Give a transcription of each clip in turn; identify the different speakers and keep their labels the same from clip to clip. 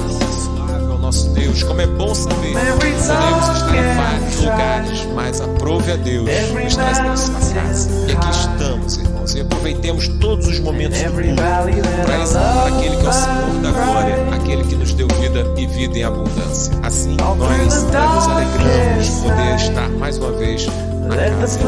Speaker 1: Abençoável nosso Deus, como é bom saber que podemos estar em vários lugares, mas aprove a Deus nos trazer à sua casa. E aqui estamos, irmãos, e aproveitemos todos os momentos do culto para exaltar aquele que é o Senhor da glória, aquele que nos deu vida e vida em abundância. Assim, nós nos alegramos de poder estar mais uma vez na casa.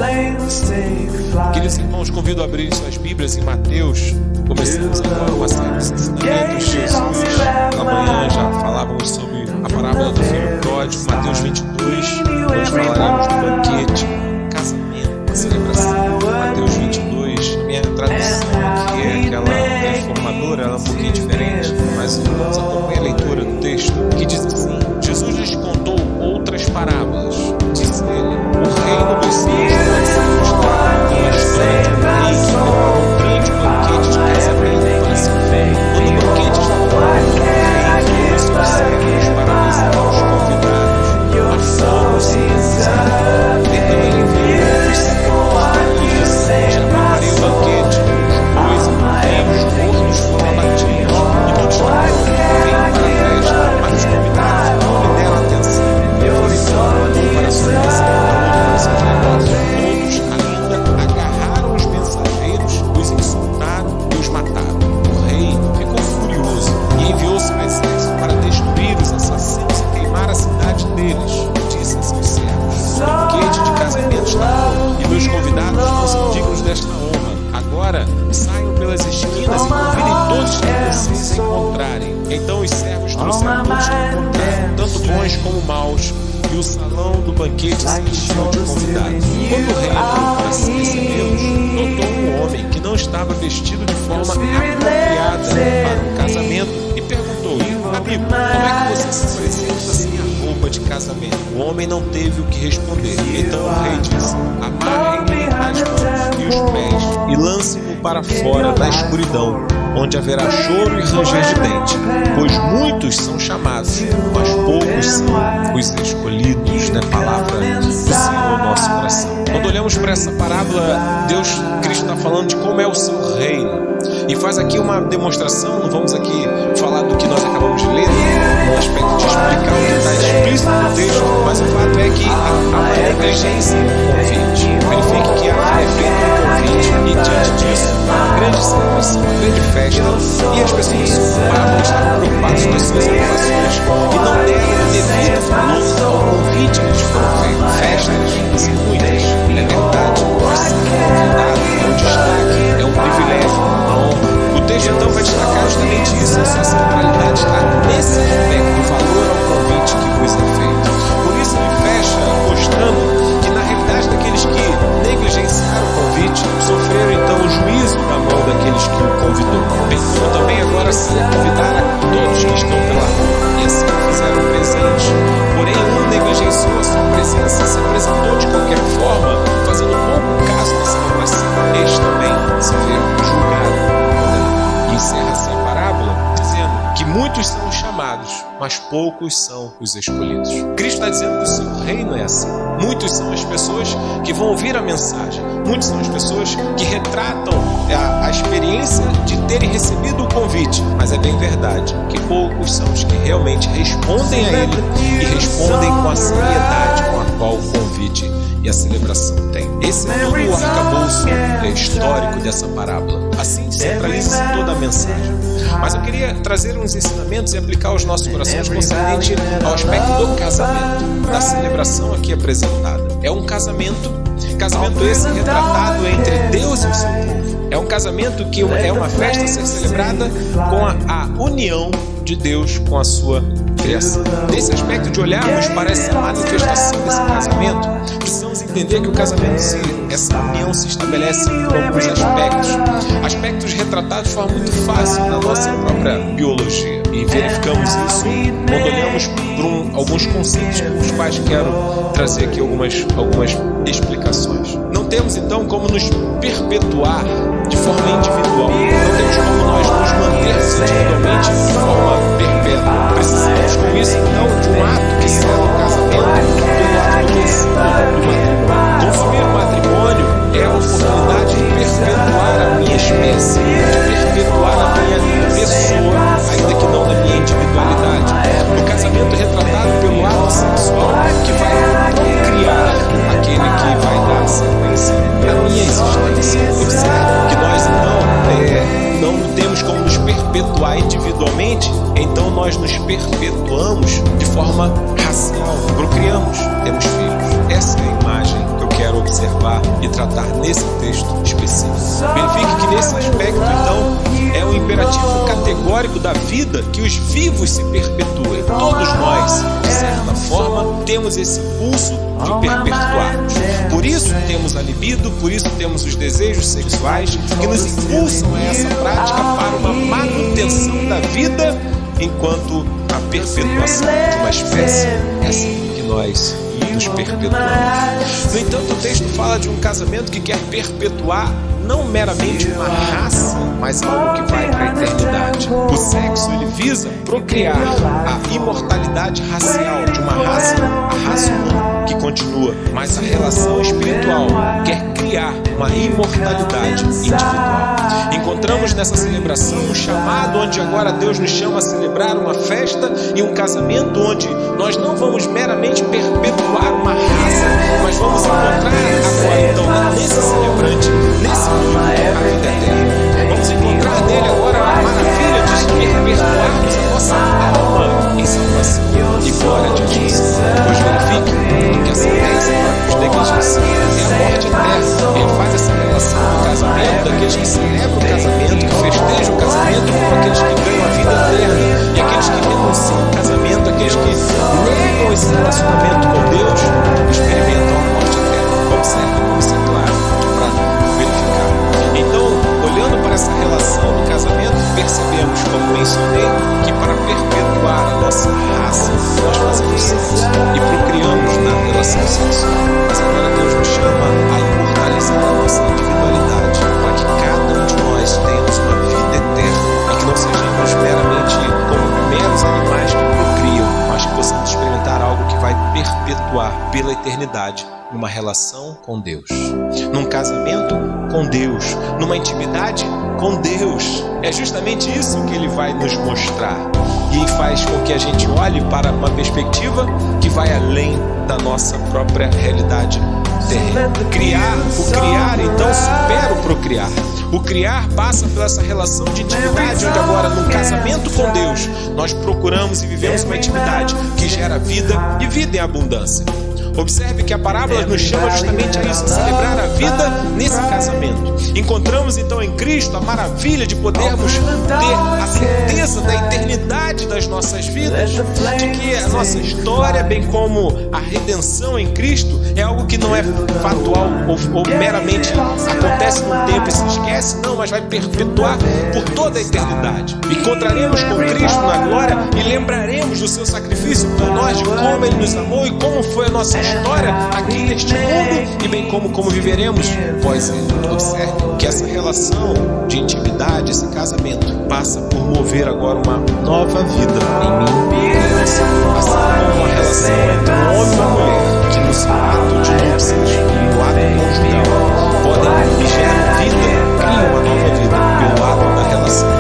Speaker 1: Queridos irmãos, convido a abrir suas Bíblias em Mateus. Começamos agora uma série de ensinamentos. Jesus, amanhã já falávamos sobre a parábola do filho pródigo, Mateus 22. Hoje falaremos do banquete, casamento, celebração. Mateus 22, a minha tradução aqui é aquela reformadora, ela é um pouquinho diferente, mas vamos acompanhar a leitura do texto, que diz assim: Jesus lhes contou outras parábolas. Disse ele: o reino dos céus pode ser mostrado como a história de um rei que preparou um grande banquete de casamento para seu filho. Quando o banquete estava pronto, o rei enviou seus servos para avisar os convidados, mas fogo se recusava. Então ele enviou outros servos e disse: já preparei o banquete, os bois e os fornos foram abatidos, e tudo está pronto, vem para a festa, mas os convidados não lhe deram atenção. Eu falei para a sua mesa, para seus negócios. Todos ainda agarraram os mensageiros, os insultaram e os mataram. O rei ficou furioso e enviou seu exército para destruir os assassinos e queimar a cidade deles. Disse a seus servos: o banquete de casamento está pronto e meus convidados não são dignos desta honra. Agora saiam pelas esquinas e convidem todos que vocês encontrarem. Então os servos trouxeram todos que encontraram, tanto bons como maus, e o salão do banquete se encheu de convidados. Quando o rei entrou para se recebê-los, notou um homem que não estava vestido de forma apropriada para um casamento e perguntou-lhe: amigo, como é que você se apresenta sem a roupa de casamento? O homem não teve o que responder. Então o rei disse: amarrem-lhe as mãos e os pés e lancem-no para fora na escuridão, onde haverá choro e ranger de dente, pois muitos são chamados, mas poucos são os escolhidos, na palavra do Senhor nosso coração. Quando olhamos para essa parábola, Cristo está falando de como é o seu reino, e faz aqui uma demonstração. Não vamos aqui falar do que nós acabamos de ler, no aspecto de explicar o que está explícito no texto, mas o fato é que há uma negligência no convite. Verifique que é feito um convite e, diante disso, uma grande celebração, uma grande festa, e as pessoas se ocupavam, estavam preocupadas com as suas ocupações e não deram o devido valor ao convite que lhes foram feito. Festas, sim, muitas, é verdade, mas ser convidado é um destaque, é um privilégio, uma honra. O texto então vai destacar justamente isso, a sua centralidade está nesse aspecto, o valor ao convite que vos é feito. Por isso ele fecha mostrando que, na realidade, daqueles que negligenciaram o convite sofreram então o juízo da mão daqueles que o convidou. Pensou também agora sim convidar a todos que estão pela rua, e assim fizeram presente. Porém, um negligenciou a sua presença e se apresentou de qualquer forma, fazendo pouco caso da celebração. Este também se vê julgado. E encerra-se a parábola dizendo que muitos são os chamados, mas poucos são os escolhidos. Cristo está dizendo que o seu reino é assim. Muitos são as pessoas que vão ouvir a mensagem. Muitos são as pessoas que retratam a experiência de terem recebido o convite. Mas é bem verdade que poucos são os que realmente respondem a ele e respondem com a seriedade com a qual o convite e a celebração tem. Esse é todo o arcabouço histórico dessa parábola. Assim centraliza-se toda a mensagem. Mas eu queria trazer uns ensinamentos e aplicar aos nossos corações concernente ao aspecto do casamento, da celebração aqui apresentada. É um casamento esse retratado entre Deus e o seu povo. É um casamento que é uma festa a ser celebrada com a união de Deus com a sua criação. Nesse aspecto de olharmos para essa manifestação desse casamento, precisamos entender que o casamento, essa união se estabelece por alguns aspectos retratados de forma muito fácil na nossa própria biologia, e verificamos isso quando olhamos por alguns conceitos com os quais quero trazer aqui algumas explicações. Não temos então como nos perpetuar de forma individual, não temos como nós nos mantermos individualmente de forma perpétua. Precisamos com isso então de um ato que será o casamento, pelo ato do matrimônio. Consumir o matrimônio é a oportunidade de perpetuar a minha espécie, de perpetuar a minha pessoa perpetuar individualmente, então nós nos perpetuamos de forma racial, procriamos, temos filhos. Essa é a imagem que eu quero observar e tratar nesse texto específico. Verifique que nesse aspecto, então, é um imperativo categórico da vida que os vivos se perpetuem. Todos nós, de certa forma, temos esse impulso de perpetuarmos. Por isso temos a libido, por isso temos os desejos sexuais que nos impulsam a essa prática para uma manutenção da vida enquanto a perpetuação de uma espécie. É assim que nós nos perpetuamos. No entanto, o texto fala de um casamento que quer perpetuar não meramente uma raça, mas algo que vai para a eternidade. O sexo, ele visa procriar a imortalidade racial de uma raça, a raça humana, que continua, mas a relação espiritual quer criar uma imortalidade individual. Encontramos nessa celebração um chamado onde agora Deus nos chama a celebrar uma festa e um casamento onde nós não vamos meramente perpetuar uma raça, mas vamos encontrar agora, então, nesse celebrante, nesse noivo, a vida eterna. Vamos encontrar nele agora a maravilha de perpetuarmos a nossa alma em salvação e glória de Deus. Pois verifique que essa bênção para os negligentes é a morte eterna. Ele faz essa relação do casamento, daqueles que celebram o casamento, que festejam o casamento, com aqueles que ganham a vida eterna e aqueles que renunciam ao casamento, aqueles que negam esse relacionamento com Deus, experimentam a morte eterna. Observe como isso é claro para verificar. Então, olhando para essa relação do casamento, percebemos, como mencionei, que para perpetuar a nossa raça, nós fazemos sexo e procriamos na relação sexual. Mas agora Deus nos chama a imortalizar a nossa individualidade, para que cada um de nós tenhamos uma vida eterna e que não sejamos meramente como meros animais que procriam, mas que possamos experimentar algo que vai perpetuar pela eternidade numa relação com Deus, num casamento com Deus, numa intimidade com Deus. É justamente isso que Ele vai nos mostrar e faz com que a gente olhe para uma perspectiva que vai além da nossa própria realidade terrena. O criar então supera o procriar. O criar passa por essa relação de intimidade, onde agora, no casamento com Deus, nós procuramos e vivemos uma intimidade que gera vida e vida em abundância. Observe que a parábola nos chama justamente a isso, a celebrar a vida nesse casamento. Encontramos então em Cristo a maravilha de podermos ter a certeza da eternidade das nossas vidas, de que a nossa história, bem como a redenção em Cristo, é algo que não é fatual ou meramente acontece num tempo e se esquece, não, mas vai perpetuar por toda a eternidade. Encontraremos com Cristo na glória e lembraremos do seu sacrifício por nós, de como Ele nos amou e como foi a nossa história aqui neste mundo e bem como viveremos pós Ele. Observe que essa relação de intimidade, esse casamento, passa por mover agora uma nova vida em mim e em você. Assim como uma relação entre um homem e uma mulher que no seu ato de núpcias, no ato conjugal, podem e geram vida, criam uma nova vida pelo ato da relação.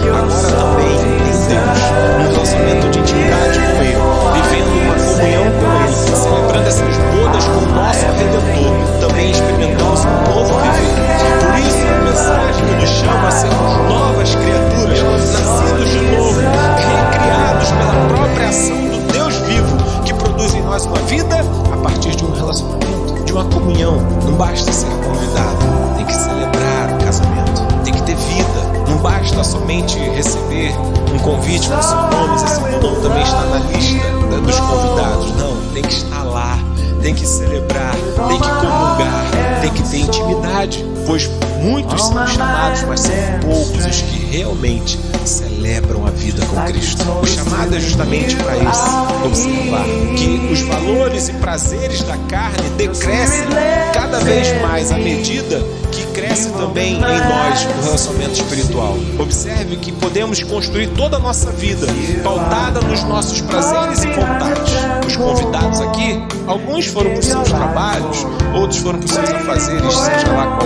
Speaker 1: Agora também em Deus, num relacionamento de intimidade com Ele, vivendo uma comunhão com Ele, celebrando essas bodas com o nosso Redentor, também experimentamos um novo viver. Por isso a mensagem que nos chama a sermos novas criaturas, nascidos de novo, recriados pela própria ação do Deus vivo, que produz em nós uma vida a partir de um relacionamento, de uma comunhão. Não basta ser convidado, tem que celebrar o casamento, tem que ter vida. Não basta somente receber um convite com seu nome, esse seu nome também está na lista dos convidados. Não, tem que estar lá, tem que celebrar, tem que comungar, tem que ter intimidade, pois muitos são chamados, mas são poucos os que realmente celebram a vida com Cristo. O chamado é justamente para isso, observar que os valores e prazeres da carne decrescem cada vez mais à medida que cresce também em nós o relacionamento espiritual. Observe que podemos construir toda a nossa vida pautada nos nossos prazeres e vontades. Os convidados aqui, alguns foram para os seus trabalhos, outros foram para os seus afazeres, seja lá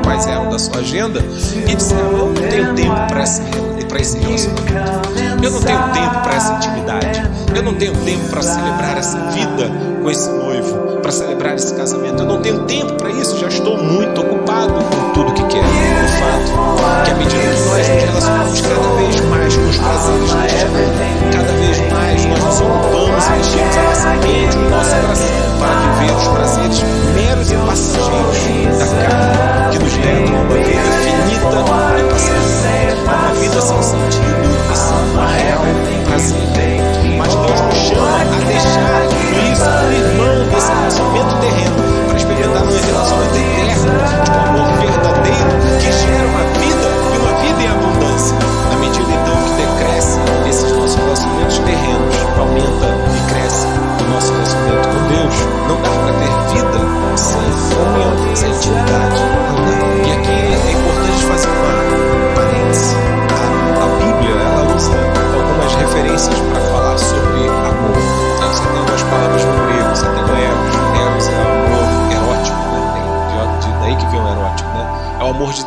Speaker 1: quais eram da sua agenda, e disseram: eu não tenho tempo para esse relacionamento, eu não tenho tempo para essa intimidade, eu não tenho tempo para celebrar essa vida com esse noivo, para celebrar esse casamento, eu não tenho tempo para isso, já estou muito ocupado com tudo que quero. O fato que à medida que nós nos relacionamos cada vez mais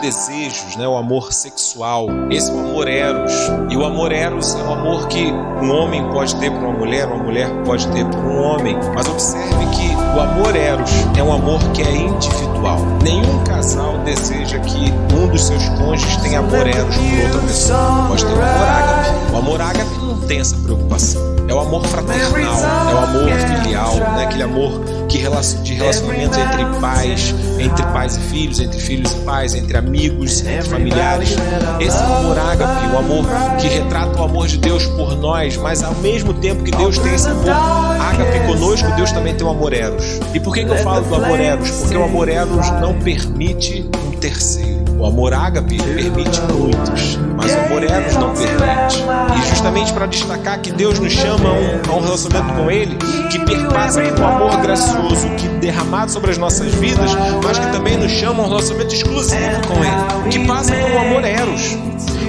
Speaker 1: desejos, né? O amor sexual. Esse é o amor eros. E o amor eros é o amor que um homem pode ter por uma mulher pode ter por um homem. Mas observe que o amor eros é um amor que é individual. Nenhum casal deseja que um dos seus cônjuges tenha amor eros por outra pessoa. Pode ter o amor ágape. O amor ágape não tem essa preocupação. É o amor fraternal, é o amor filial, né? Aquele amor de relacionamento entre pais e filhos, entre filhos e pais, entre amigos, entre familiares. Esse é o amor ágape, o amor que retrata o amor de Deus por nós, mas ao mesmo tempo que Deus tem esse amor ágape conosco, Deus também tem o amor eros. E por que eu falo do amor eros? Porque o amor eros não permite um terceiro. O amor ágape permite muitos, mas o amor eros não permite. E justamente para destacar que Deus nos chama a um relacionamento com Ele que perpassa por um amor gracioso que derramado sobre as nossas vidas, mas que também nos chama a um relacionamento exclusivo com Ele, que passa por um amor eros,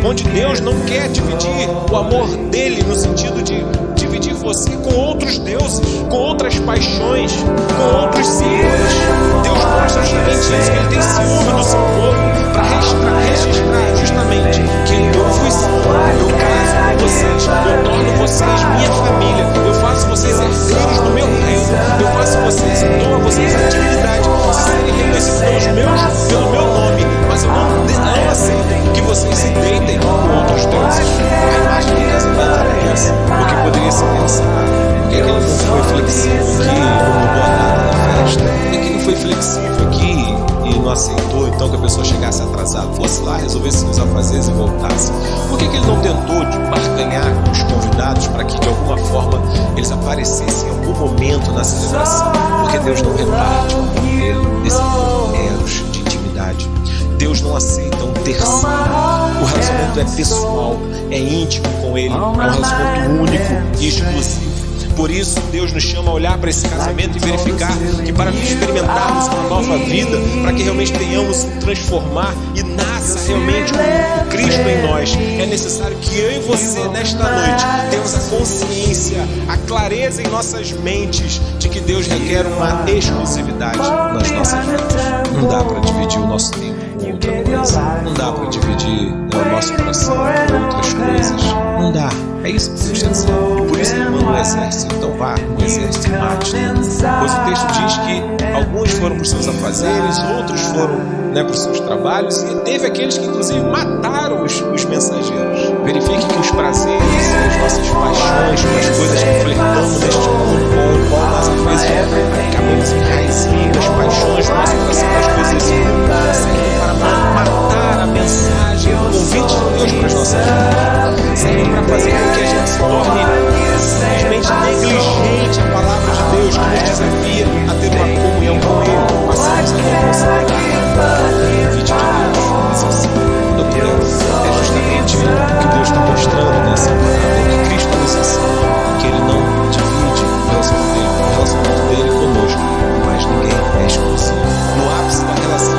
Speaker 1: onde Deus não quer dividir o amor dele no sentido de dividir você com outros deuses, com outras paixões, com outros símbolos. Deus mostra justamente isso, que Ele tem ciúme do seu povo, para registrar justamente que eu fui santo, eu caso com vocês, eu torno vocês minha família, eu faço vocês herdeiros do meu reino, eu faço vocês, dou a vocês a dignidade de serem reconhecidos pelo meu nome, mas eu não aceito que vocês se deitem com outros deuses. A imagem do casamento era essa, porque poderia se pensar, por que ele não foi flexível aqui, não mudou nada na festa, por que ele não foi flexível aqui e não aceitou então que a pessoa chegasse atrasada, fosse lá, resolvesse os afazeres e voltasse? Por que ele não tentou de barganhar com os convidados para que de alguma forma eles aparecessem em algum momento na celebração? Porque Deus não reparte o amor dele, desse amor eros de intimidade. Deus não aceita um terceiro. O relacionamento é pessoal, é íntimo com Ele, é um relacionamento único e exclusivo. Por isso, Deus nos chama a olhar para esse casamento e verificar que para experimentarmos uma nova vida, para que realmente tenhamos transformar e nasça realmente o Cristo em nós, é necessário que eu e você, nesta noite, tenhamos a consciência, a clareza em nossas mentes de que Deus requer uma exclusividade nas nossas vidas. Não dá para dividir o nosso tempo com outra coisa. Não dá para dividir o nosso coração com outras coisas. Não dá. É isso que Deus está dizendo. Por isso Ele manda o exército. Então vá com o exército e mate. Pois o texto diz que alguns foram para os seus afazeres, outros foram para os seus trabalhos, e teve aqueles que inclusive mataram os mensageiros. Verifique que os prazeres, as nossas paixões, as coisas que flertamos neste mundo com o qual nós às vezes acabamos enraizando, as paixões do nosso coração, as coisas desse mundo, servem para matar a mensagem, o convite de Deus para as nossas vidas, servem para fazer com que a gente se torne simplesmente negligente a palavra de Deus, que nos desafia a ter uma comunhão com Ele. Passamos a não considerar o convite de Deus, mas assim, não podemos. É justamente o que Deus está mostrando nessa palavra, que Cristo nos ensina, que Ele não divide o relacionamento dele conosco, mas ninguém é exclusivo. No ápice da relação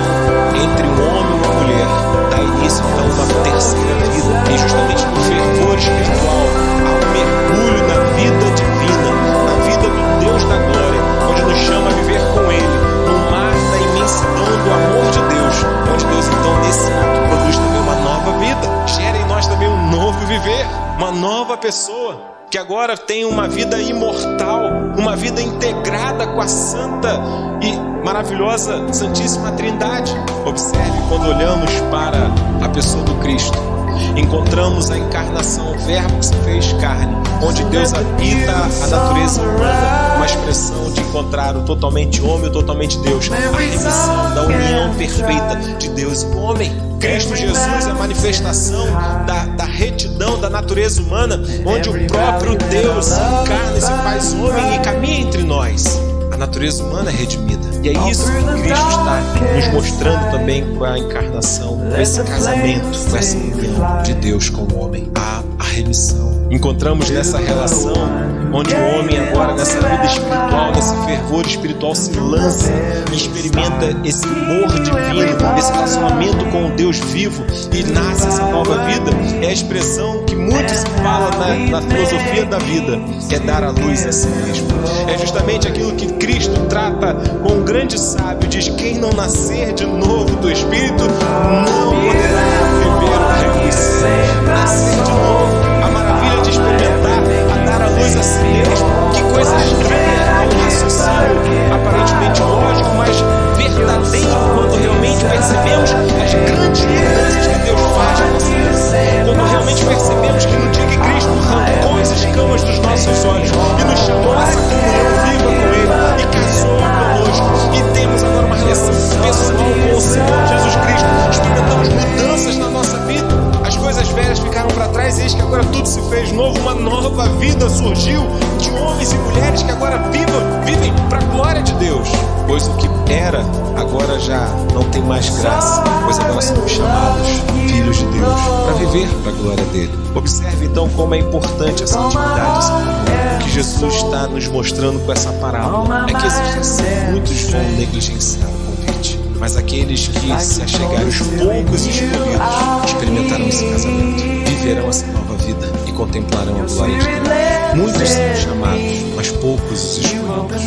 Speaker 1: entre um homem e uma mulher, dá início então uma terceira vida, e justamente no fervor espiritual há um mergulho na vida divina, na vida do Deus da glória, onde nos chama a viver com Ele, no mar da imensidão do amor de Deus, onde Deus então nesse ato produz também uma nova vida, gera em nós também um novo viver, uma nova pessoa, que agora tem uma vida imortal, uma vida integrada com a santa e maravilhosa Santíssima Trindade. Observe, quando olhamos para a pessoa do Cristo, encontramos a encarnação, o verbo que se fez carne, onde Deus habita a natureza humana, uma expressão de encontrar o totalmente homem e o totalmente Deus, a remissão da união perfeita de Deus e o homem. Cristo Jesus é a manifestação da retidão da natureza humana, onde o próprio Deus se encarna e se faz homem e caminha entre nós. A natureza humana é redimida. E é isso que Cristo está nos mostrando também com a encarnação, com esse casamento, com essa união de Deus com o homem. Há a remissão. Encontramos nessa relação onde o homem agora, nessa vida espiritual, nesse fervor espiritual, se lança e experimenta esse amor divino, esse relacionamento com o Deus vivo, e nasce essa nova vida. É a expressão que muito se fala na filosofia da vida, é dar a luz a si mesmo. É justamente aquilo que Cristo trata com um grande sábio, diz: quem não nascer de novo do Espírito não poderá viver o reino dos céus. Nascer de novo, a maravilha de experimentar, a dar a luz a si mesmo. Que coisa estranha, é um raciocínio aparentemente lógico, mas verdadeiro, quando realmente percebemos as grandes mudanças que Deus faz na nossa vida. Quando realmente percebemos que no dia que Cristo arrancou as escamas dos nossos olhos e nos chamou nessa comunhão viva com Ele e casou conosco, e temos agora uma relação pessoal com o Senhor Jesus Cristo, experimentamos mudanças na nossa vida. As coisas velhas ficaram para trás e eis que agora tudo se fez novo. Uma nova vida surgiu de homens e mulheres que agora vivem para a glória de Deus. Pois o que era, agora já não tem mais graça, pois agora somos chamados filhos de Deus para viver para a glória dele. Observe então como é importante essa intimidade, essa comunhão. O que Jesus está nos mostrando com essa parábola é que existem muitos que vão negligenciar o convite, mas aqueles que se achegarem, os poucos escolhidos, experimentarão esse casamento, viverão essa nova vida e contemplarão a glória de Deus. Muitos são chamados, mas poucos os escolhidos.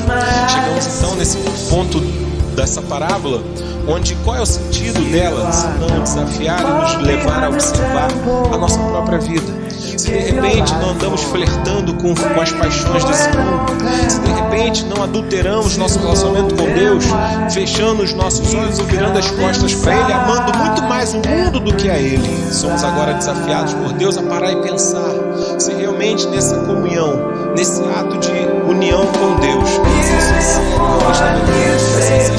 Speaker 1: Chegamos então nesse ponto dessa parábola, onde qual é o sentido dela? Se não desafiar e nos levar a observar a nossa própria vida. Se de repente não andamos flertando com as paixões desse mundo, se de repente não adulteramos nosso relacionamento com Deus, fechando os nossos olhos ou virando as costas para Ele, amando muito mais o mundo do que a Ele, somos agora desafiados por Deus a parar e pensar se realmente nessa comunhão, nesse ato de união com Deus, se existe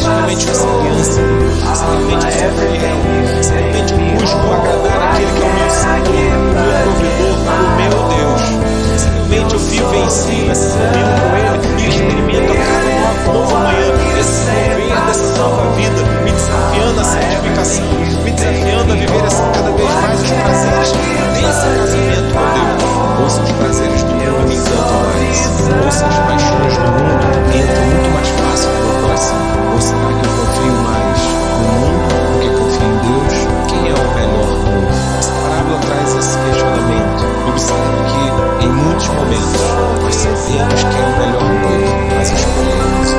Speaker 1: realmente essa aliança, se realmente eu sou fiel, se realmente eu busco agradar aquele que é o meu Senhor, o meu provedor, o meu Deus, se realmente eu vivencio essa comunhão com Ele e experimento a cada nova manhã esse mover dessa nova vida, me desafiando a santificação, me desafiando a viver cada vez mais os prazeres desse casamento com Deus. Ou se os prazeres do mundo me encantam mais, ou se as paixões do mundo entram muito mais fácil no meu coração, ou será que eu confio mais no mundo do que confio em Deus? Quem é o melhor noivo? Essa parábola traz esse questionamento. Observe que em muitos momentos nós sabemos quem é o melhor noivo, mas escolhemos.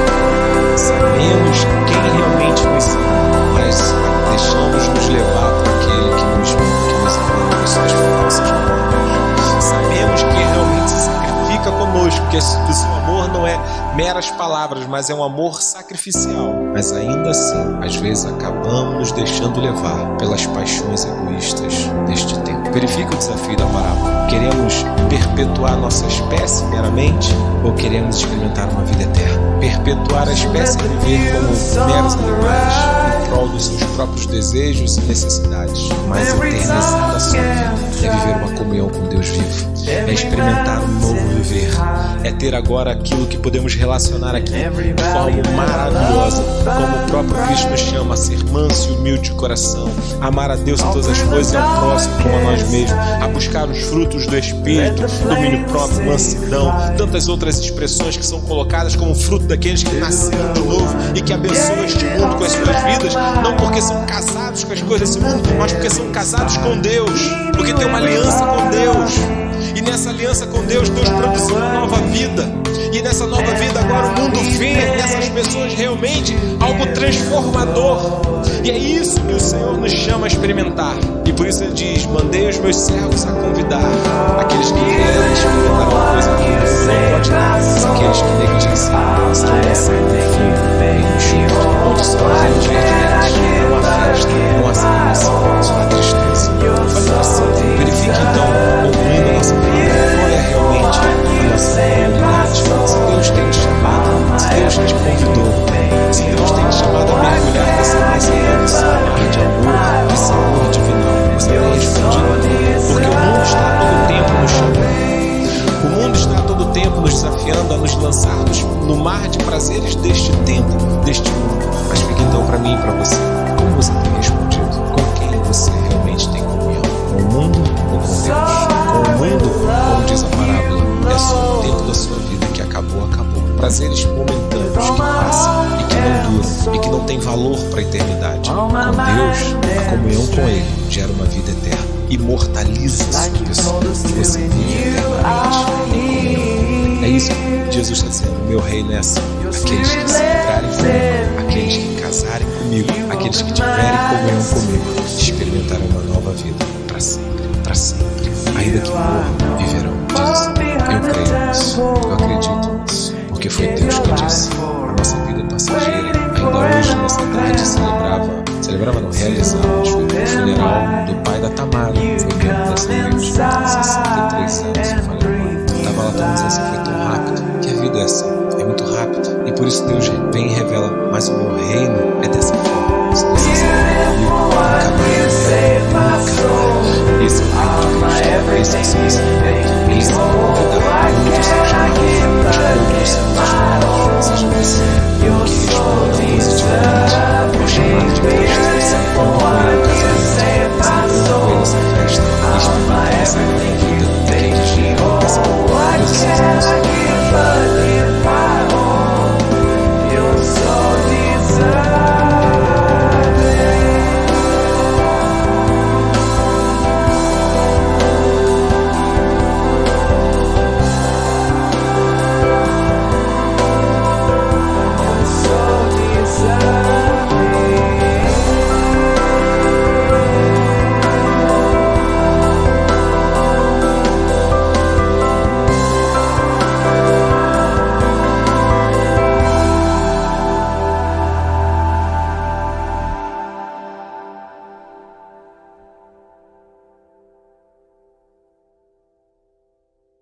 Speaker 1: Sabemos quem realmente nos ama, mas deixamos nos levar por aquele que nos ama, nos suas falsas palavras. Sabemos que realmente se sacrifica conosco, que o seu amor não é meras palavras, mas é um amor sacrificial. Mas ainda assim, às vezes acabamos nos deixando levar pelas paixões egoístas deste tempo. Verifica o desafio da parábola. Queremos perpetuar nossa espécie meramente ou queremos experimentar uma vida eterna? Perpetuar a espécie é viver como meros animais em prol dos seus próprios desejos e necessidades, mas eternizar a sua vida é viver uma comunhão com Deus vivo, é experimentar um novo viver, é ter agora aquilo que podemos relacionar aqui de forma maravilhosa, como o próprio Cristo nos chama, a ser manso e humilde de coração, amar a Deus em todas as coisas e ao próximo como a nós mesmos, a buscar os frutos do Espírito, domínio próprio, mansidão, tantas outras expressões que são colocadas como fruto daqueles que nasceram de novo e que abençoam este mundo com as suas vidas, não porque são casados com as coisas desse mundo, mas porque são casados com Deus, porque tem uma aliança com Deus. E nessa aliança com Deus, Deus produziu uma nova vida. E nessa nova vida agora o mundo vê nessas pessoas realmente algo transformador. E é isso que o Senhor nos chama a experimentar. E por isso Ele diz: mandei os meus servos a convidar. Aqueles que vierem experimentar uma coisa que não pode dar, mas aqueles que negligenciam estão lançando o fim em enxuto. Onde só há gente verdes, não há festa, não há celebração, só há tristeza. Olha assim, verifique então, concluindo a nossa vida, qual é realmente a nossa comunidade. Se Deus tem te chamado, se Deus te convidou, se Deus tem te chamado a mergulhar nessa desse mar de amor, desse amor divinal, você tem respondido, porque o mundo está todo prazeres momentâneos que passam e que não duram e que não têm valor para a eternidade. Com Deus, a comunhão com Ele gera uma vida eterna, imortaliza a sua pessoa e você vive eternamente em comunhão. É isso que Jesus está dizendo: meu reino é assim. Aqueles que se livrarem comigo, aqueles que casarem comigo, aqueles que tiverem comunhão comigo, experimentarão uma nova vida para sempre, para sempre. Ainda que morram, viverão. Jesus, eu creio nisso, eu acredito nisso, porque foi Deus que disse: a nossa vida é passageira. Ainda hoje, nessa tarde, realizamos o funeral do pai da Tamara, foi membro dessa igreja, 63 anos, eu falei agora. Estava lá todo dizendo assim: foi tão rápido, que a vida é assim, é muito rápida, e por isso Deus vem e revela: mas o meu reino é dessa forma. Se você se comigo, nunca mais, esse é o reino de Cristo, esse é o seu